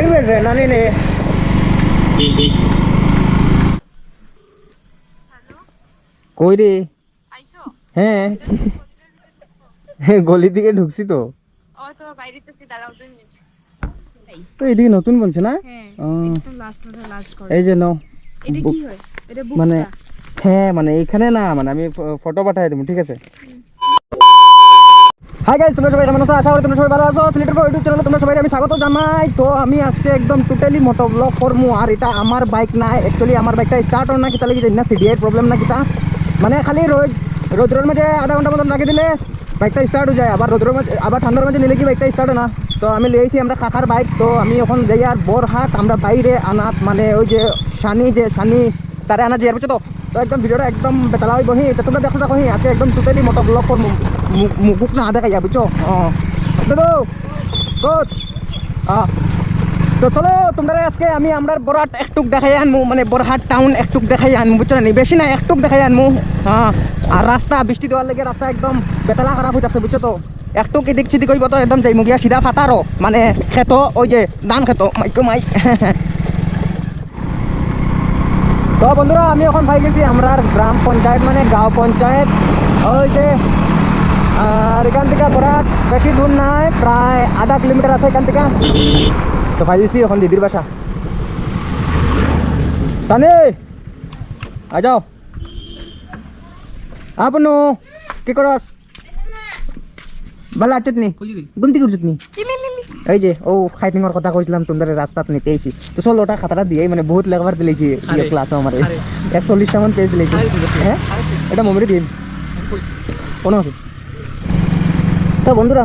Ring হয়েছে না নে কই রে? হ্যাঁ গলি দিকে ঢুকছি তো। এদিকে নতুন বলছে না? এই যে নাও। মানে হ্যাঁ মানে এখানে না মানে আমি ফটো পাঠাই দেবো, ঠিক আছে? হাই গাইস, তোমরা সবাই কেমন আছো? আশা করি তোমরা সবাই ভালো আছো। সিলেটের ইউটিউব চ্যানেলে তোমরা সবাই আমি স্বাগত জানাই। তো আমি আজকে একদম টোটালি মোটো ব্লগ করবো। আর এটা আমার বাইক না, অ্যাকচুয়ালি আমার বাইকটা স্টার্ট হয় না, কি তাহলে কি না সিডিআই প্রবলেম না কিতা, মানে খালি রোদ্রের মাঝে আধা ঘন্টা মতন রাখি দিলে বাইকটা স্টার্ট হয়ে যায়, আবার রোদ্রের মাঝে আবার ঠান্ডার মাঝে নিলে কি বাইকটা স্টার্ট হয় না। তো আমি লিয়েছি আমরা কাকার বাইক। তো আমি এখন যাই আর বরহাট আমরা বাইরে আনাত, মানে ওই যে সানি তারে আনা যে বুঝছো তো। তো একদম ভিডিওটা একদম বেতালা হয়ে বহি, তো তোমরা দেখো দেখো আছে একদম টোটালি মোটো ব্লগ করবো, মুখ না দেখাইয়া বুঝছো। দাদু কোথ তো চলো তোমরা আজকে আমি আমরা বরহাট একটুক দেখাই আনবো, মানে বরহাট টাউন একটুক দেখাই আনবো, বুঝছো না? বেশি না, একটুক দেখাই আনবো। হ্যাঁ, আর রাস্তা বৃষ্টি দেওয়ার লেগে রাস্তা একদম বেতালা খারাপ হয়ে যাচ্ছে, বুঝছো তো। একটুক এদিক সেদিক হইব তো একদম যাইমু গিয়া সিধা ফাটারও, মানে খেত ওই যে ধান খেত মাইকো মাই। তো বন্ধুরা আমি এখন পাই গেছি আমরা গ্রাম পঞ্চায়েত, মানে গাঁও পঞ্চায়েত, ওই যে আর এখান থেকে বরহাট বেশি দূর নাই, প্রায় আধা কিলোমিটার আছে এখান থেকে। তো পাই গেছি এখন দিদির বাসা। সানি আ যাও। আপনো কি করস? ভালো আছো তুমি? গুনতি করছো তুমি? এই যে ও খাইটিংর কথা কইছিলাম তোমরা রাস্তাত নিতে আইছি। তো চল ওটা খাতাটা দিয়ে, মানে বহুত লেখাবার দিলেছি ক্লাস আমার 41টা মান পেজ দিলেছি। হ্যাঁ এটা মমিরে দিন কোনো আছে। তো বন্ধুরা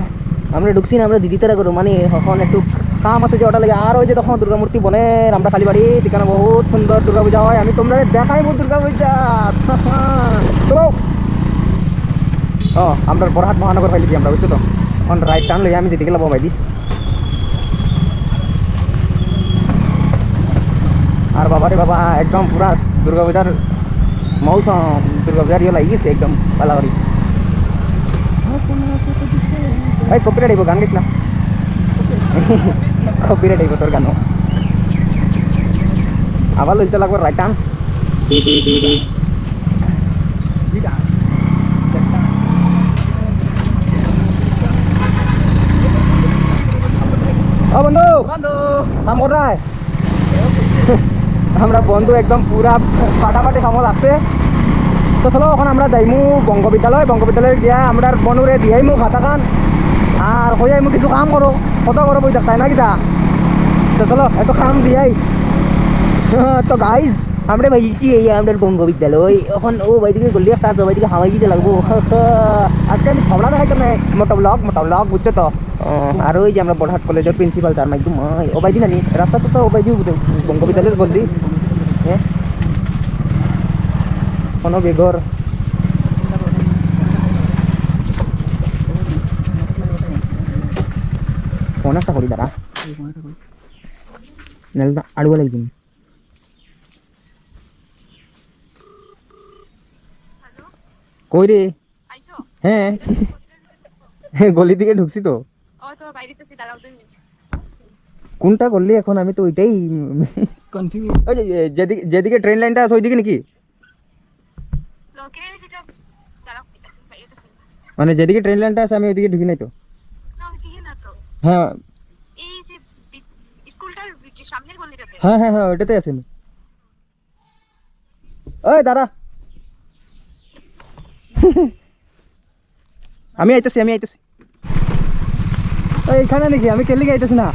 আমরা ঢুকছি না, আমরা দিদি তারা করো, মানে এখন একটু কাম আছে যে ওটা লাগে। আর ওই যে তখন দুর্গা মূর্তি বনে আমরা খালি বাড়ি এখানে বহুত সুন্দর দুর্গা পূজা হয়, আমি তোমরা দেখাইবো দুর্গা পূজা। চলো আমরা বরহাট মহানগর পাইলেছি আমরা, বুঝছো তো। এখন রাইট টার্ন লই আমি যেদিকে লাভ ভাই দি। আর বাবারে বাবা একদম পুরা দুর্গা পূজার মৌসুম, দুর্গা পূজার ইয়ে লাগিয়েছে একদম পালাবাড়ি। এই কপিরাইট আইব, গান গাইছ না? কপিরাইট আইব তোর গানও। আবার লইতে লাগবে রাইট টার্ন। ও বন্ধু বন্ধু আমার রায় আমরা বন্ধু একদম পুরা ফাটাফাটি সময় লাগছে। তো চলো এখন আমরা যাইমু বঙ্গবিদ্যালয় গিয়া আমরা বনুরে দিয়াইমু খাতা খান আর হয়ে আইমু কিছু কাম করো, কত করো বই তাই না কিতা। তো চলো একটু কাম দিয়াই। তো গাইজ আমরা ভাই কি এই আমাদের বঙ্গবিদ্যালয় এখন ও বাইদিকে গলি একটা আছে, বাইদিকে হাওয়াই দিতে লাগবো। আজকে আমি খবরা দেখাইতাম না, মোটা ব্লগ বুঝছো তো। আর ওই যে আমরা বরহাট কলেজের প্রিন্সিপাল স্যার মাইকু ও বাইদি নানি রাস্তা তো ও বাইদি বঙ্গবিদ্যালয়ের গলি। হ্যাঁ কোনো বেঘর ফোন একটা করি দাঁড়া, নাহলে আড়ুয়া লাগবে। কই রে? হ্যাঁ গলি দিকে ঢুকছি তো। কোনটা করলি এখন? আমি তো ওইটাই কনফিউজ। ওই যেদিকে ট্রেন লাইনটা আছে ওইদিকে নাকি? মানে যেদিকে ট্রেন লাইনটা আছে আমি ওইদিকে ঢুকি নাই তো। হ্যাঁ হ্যাঁ হ্যাঁ হ্যাঁ ওইটাতে আছে। ওই দাঁড়া আমি আইতেছি এইখানে নাকি? আমি কেলিকে আইতেছি না,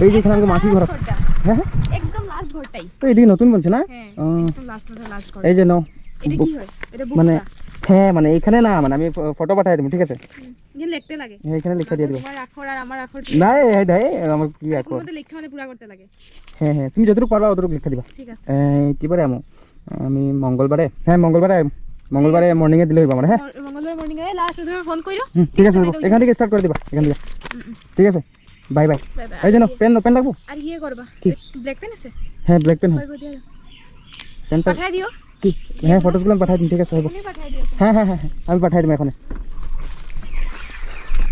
এই যে এখানে আমাকে মাসি ঘর আছে। হ্যাঁ একদম লাস্ট ঘরটাই তো এদিকে নতুন বলছে না? একদম লাস্ট ঘর এই যে নাও। এটা কি হয়? এটা মানে হ্যাঁ মানে এখানে না মানে আমি ফটো পাঠাই দেব, ঠিক আছে? এখানে লিখতে লাগে, এখানে লিখে দিয়ে দেব। তোমার আখর আর আমার আখর না এই দেই আমার কি আখর মধ্যে লিখে মানে পুরো করতে লাগে। হ্যাঁ হ্যাঁ তুমি যতটুকু পারবা ততটুকু লিখে দিবা, ঠিক আছে? কি বারে আমি মঙ্গলবারে, হ্যাঁ মঙ্গলবারে মর্নিং এ দিলে হইবা আমার। হ্যাঁ মঙ্গলবার মর্নিং এ লাস্ট তুমি ফোন কইরো, ঠিক আছে? এখান থেকে স্টার্ট করে দিবা, এখান থেকে, ঠিক আছে? Bye bye. এই জানো পেন লাগবো আর ইয়ে করবা, ব্ল্যাক পেন আছে? হ্যাঁ ব্ল্যাক পেন পেন পাঠাই দিও কি? হ্যাঁ ফটোসগুলো পাঠাই দিন, ঠিক আছে? হবে হ্যাঁ হ্যাঁ হ্যাঁ আমি পাঠাই দিই এখন।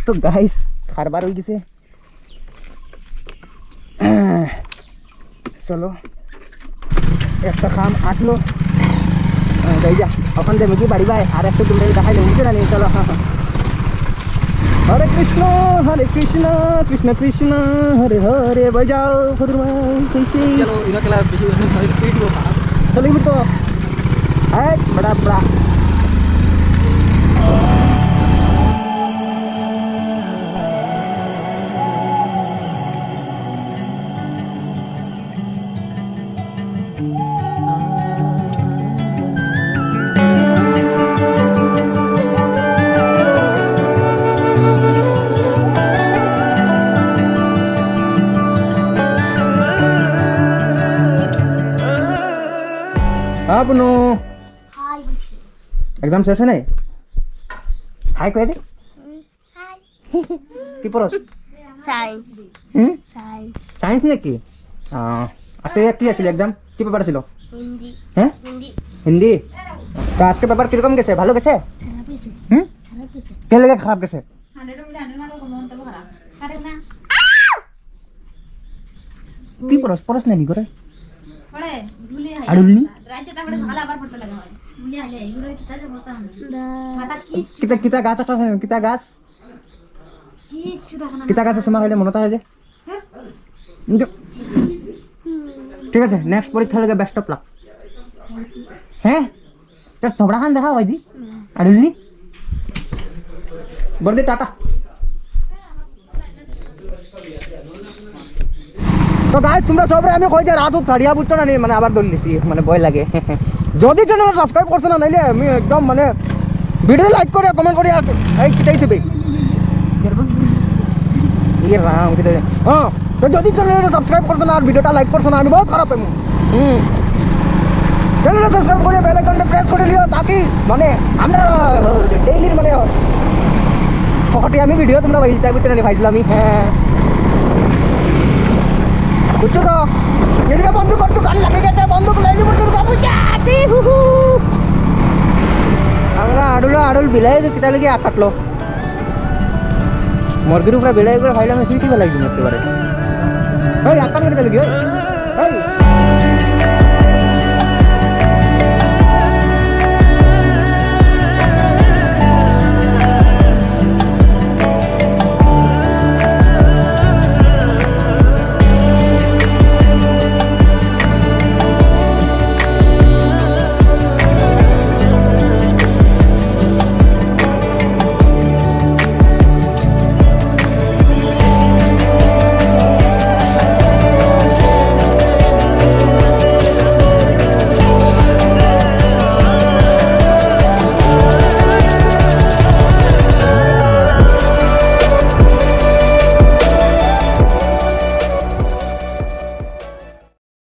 তো গাইস খারবার হয়ে গেছে, চলো একটা খাম আটলো যাই যা ওখান থেকে মুখি বাড়ি ভাই আর একটু তুমি দেখাই দেবো বুঝতে জানি চলো হরে কৃষ্ণ কৃষ্ণ কৃষ্ণ হরে হরে বজাও कैसे चलो इनका क्लास बेसी स्पीड हो चलो ये तो है बड़ा बड़ा আপনো হাই এক্সাম শেষ হয় নাই হাই কয়ে দে হাই কি পড়স সায়েন্স হুম সায়েন্স সায়েন্স নাকি আজকে কি আছিল এক্সাম কি পেপার ছিল হিন্দি হ্যাঁ হিন্দি হিন্দি তো আজকে পেপার কিরকম গেছে ভালো গেছে খারাপ হয়েছে হুম খারাপ হয়েছে কে লেগে খারাপ গেছে 100 মধ্যে 100 মার্ক কোনো মন্তব্য খারাপ খারাপ না কি পড়স না নি করে পড়ে ভুলে হয় আড়ুলনি রাতে তারপরে সকালে আবার পড়তে লাগা হয় ভুলে আইলে এগুলো তাজা পড়তা না মাথা কি কিতা কিতা গাছ একটা কিতা গাছ কিচ্ছু দেখো না কিতা গাছের সময় হইলে মনে হয় যে ঠিক আছে নেক্সট পরীক্ষা লাগে বেস্ট অফ লাক হ্যাঁ তোর থবড়া খান দেখা ভাই দি আড়ুলনি বর্দি টাটা তো গাইস তোমরা সবাই আমি কই যে রাত ছাড়িয়া বুঝছো না মানে আবার দৌড় নিছি মানে ভয় লাগে যদি চ্যানেল সাবস্ক্রাইব করছো না নাইলে আমি একদম মানে ভিডিও লাইক করে কমেন্ট করে আর এই কিটাই ছবি ये राम किते हां तो যদি চ্যানেলটা সাবস্ক্রাইব করছো না আর ভিডিওটা লাইক করছো না আমি বহুত খারাপ পাইমু চ্যানেলটা সাবস্ক্রাইব করে বেল আইকনটা প্রেস করে লিও তাকি মানে আমরা ডেইলি মানে ফকটি আমি ভিডিও তোমরা ভাই তাই বুঝছো না ভাইছিলাম আমি হ্যাঁ বুঝছো তো এদিকে বন্ধু গান লাগে গেছে বন্ধু লাইনে বন্ধু বাবু যাতি হু আমরা আড়ুল বিলাই কিটা লাগি আকাটলো মুরগির উপরে বিলাই করে খাইলাম ফিটি লাগি মরতে পারে ওই আকাট করে লাগি ওই